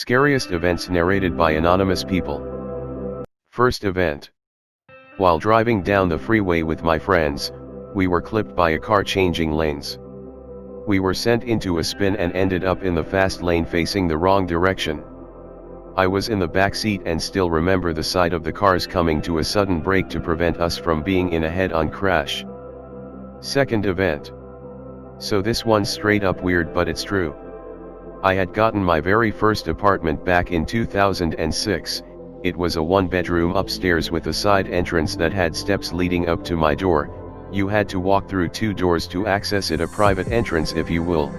Scariest events narrated by anonymous people. First event. While driving down the freeway with my friends, we were clipped by a car changing lanes. We were sent into a spin and ended up in the fast lane facing the wrong direction. I was in the back seat and still remember the sight of the cars coming to a sudden brake to prevent us from being in a head-on crash. Second event. So this one's straight up weird, but it's true. I had gotten my very first apartment back in 2006, it was a one-bedroom upstairs with a side entrance that had steps leading up to my door. You had to walk through two doors to access it, a private entrance if you will.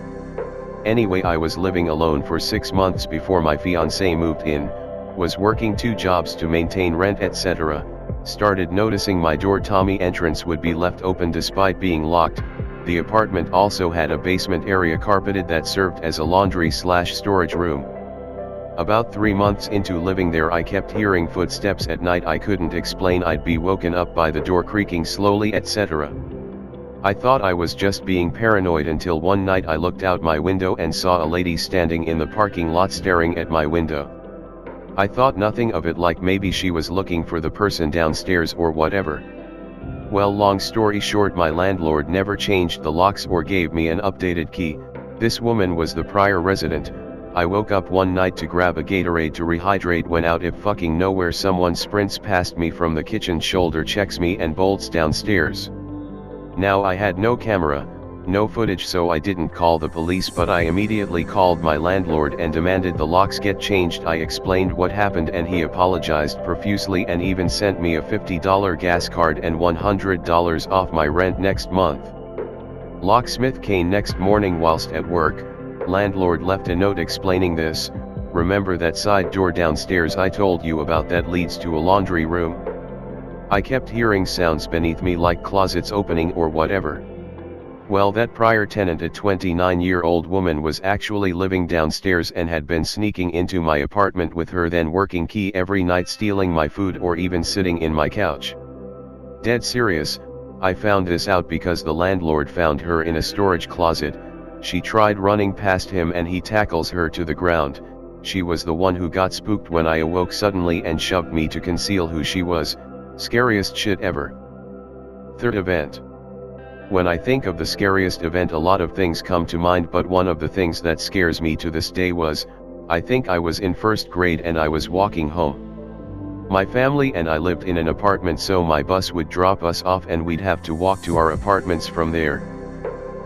Anyway, I was living alone for 6 months before my fiancée moved in, was working 2 jobs to maintain rent etc., started noticing my door Tommy entrance would be left open despite being locked. The apartment also had a basement area carpeted that served as a laundry/storage room. About 3 months into living there, I kept hearing footsteps at night. I couldn't explain. I'd be woken up by the door creaking slowly etc. I thought I was just being paranoid until one night I looked out my window and saw a lady standing in the parking lot staring at my window. I thought nothing of it, like maybe she was looking for the person downstairs or whatever. Well, long story short, my landlord never changed the locks or gave me an updated key. This woman was the prior resident. I woke up one night to grab a Gatorade to rehydrate when out of fucking nowhere someone sprints past me from the kitchen, shoulder checks me and bolts downstairs. Now I had no camera, no footage, so I didn't call the police, but I immediately called my landlord and demanded the locks get changed. I explained what happened and he apologized profusely and even sent me a $50 gas card and $100 off my rent next month. Locksmith came next morning whilst at work. Landlord left a note explaining this. Remember that side door downstairs I told you about that leads to a laundry room? I kept hearing sounds beneath me like closets opening or whatever. Well, that prior tenant, a 29-year-old woman, was actually living downstairs and had been sneaking into my apartment with her then working key every night, stealing my food or even sitting in my couch. Dead serious. I found this out because the landlord found her in a storage closet. She tried running past him and he tackles her to the ground. She was the one who got spooked when I awoke suddenly and shoved me to conceal who she was. Scariest shit ever. Third event. When I think of the scariest event, a lot of things come to mind, but one of the things that scares me to this day was, I think I was in first grade and I was walking home. My family and I lived in an apartment, so my bus would drop us off and we'd have to walk to our apartments from there.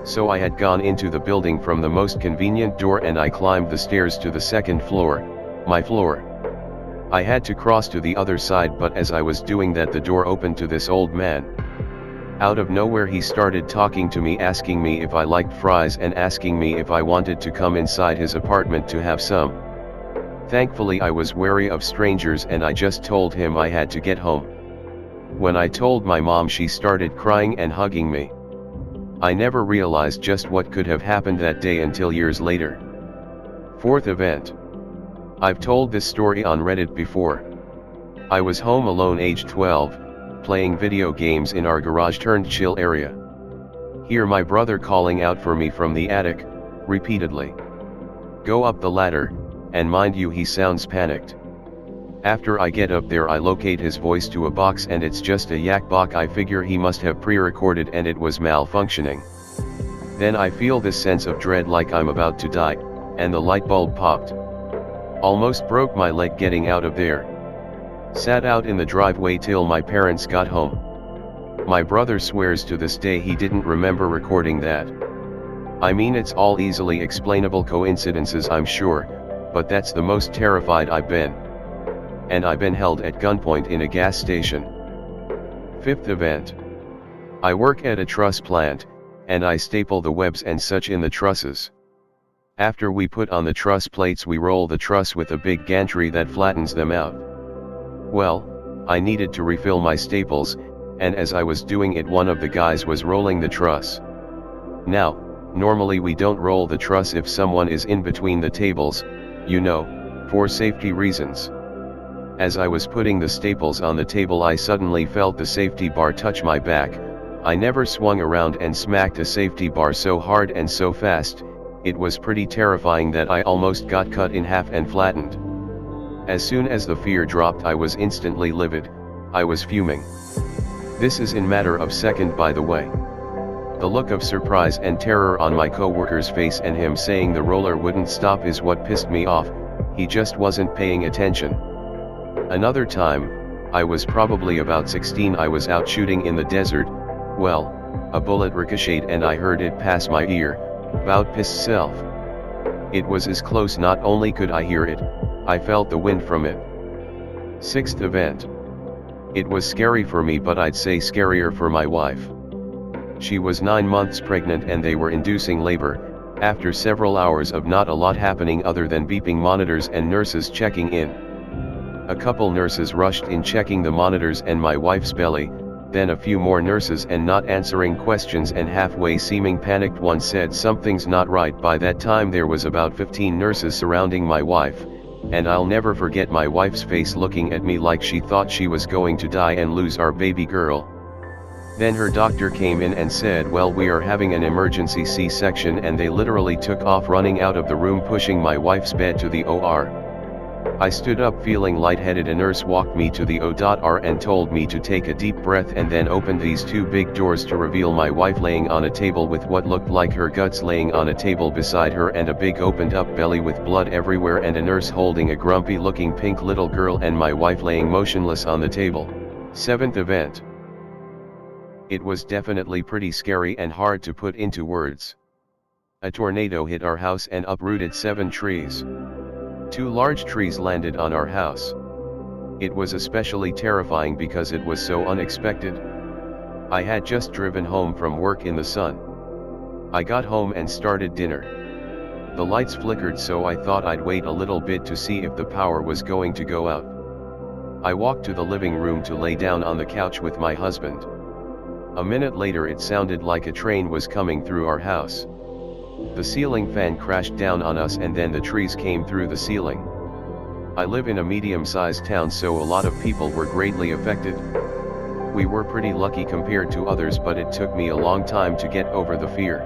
So I had gone into the building from the most convenient door and I climbed the stairs to the second floor, my floor. I had to cross to the other side, but as I was doing that, the door opened to this old man. Out of nowhere he started talking to me, asking me if I liked fries and asking me if I wanted to come inside his apartment to have some. Thankfully I was wary of strangers and I just told him I had to get home. When I told my mom, she started crying and hugging me. I never realized just what could have happened that day until years later. Fourth event. I've told this story on Reddit before. I was home alone, age 12. Playing video games in our garage turned chill area. Hear my brother calling out for me from the attic, repeatedly. Go up the ladder, and mind you, he sounds panicked. After I get up there, I locate his voice to a box and it's just a yak box. I figure he must have pre-recorded and it was malfunctioning. Then I feel this sense of dread like I'm about to die, and the light bulb popped. Almost broke my leg getting out of there. Sat out in the driveway till my parents got home. My brother swears to this day he didn't remember recording that. I mean, it's all easily explainable coincidences, I'm sure, but that's the most terrified I've been. And I've been held at gunpoint in a gas station. Fifth event. I work at a truss plant, and I staple the webs and such in the trusses. After we put on the truss plates, we roll the truss with a big gantry that flattens them out. Well, I needed to refill my staples, and as I was doing it, one of the guys was rolling the truss. Now, normally we don't roll the truss if someone is in between the tables, you know, for safety reasons. As I was putting the staples on the table, I suddenly felt the safety bar touch my back. I never swung around and smacked a safety bar so hard and so fast. it was pretty terrifying that I almost got cut in half and flattened. As soon as the fear dropped, I was instantly livid. I was fuming. This is in matter of second, by the way. The look of surprise and terror on my co-worker's face and him saying the roller wouldn't stop is what pissed me off. He just wasn't paying attention. Another time, I was probably about 16, I was out shooting in the desert. Well, a bullet ricocheted and I heard it pass my ear. Bout pissed self. It was as close, not only could I hear it, I felt the wind from it. Sixth event. It was scary for me, but I'd say scarier for my wife. She was 9 months pregnant and they were inducing labor. After several hours of not a lot happening other than beeping monitors and nurses checking in. A couple nurses rushed in checking the monitors and my wife's belly, then a few more nurses and not answering questions and halfway seeming panicked one said something's not right. By that time there was about 15 nurses surrounding my wife, and I'll never forget my wife's face looking at me like she thought she was going to die and lose our baby girl. Then her doctor came in and said, well, we are having an emergency C-section, and they literally took off running out of the room pushing my wife's bed to the OR. I stood up feeling lightheaded. A nurse walked me to the OR and told me to take a deep breath and then opened these 2 big doors to reveal my wife laying on a table with what looked like her guts laying on a table beside her and a big opened up belly with blood everywhere and a nurse holding a grumpy looking pink little girl and my wife laying motionless on the table. Seventh event. It was definitely pretty scary and hard to put into words. A tornado hit our house and uprooted 7 trees. 2 large trees landed on our house. It was especially terrifying because it was so unexpected. I had just driven home from work in the sun. I got home and started dinner. The lights flickered, so I thought I'd wait a little bit to see if the power was going to go out. I walked to the living room to lay down on the couch with my husband. A minute later it sounded like a train was coming through our house. The ceiling fan crashed down on us and then the trees came through the ceiling. I live in a medium-sized town, so a lot of people were greatly affected. We were pretty lucky compared to others, but it took me a long time to get over the fear.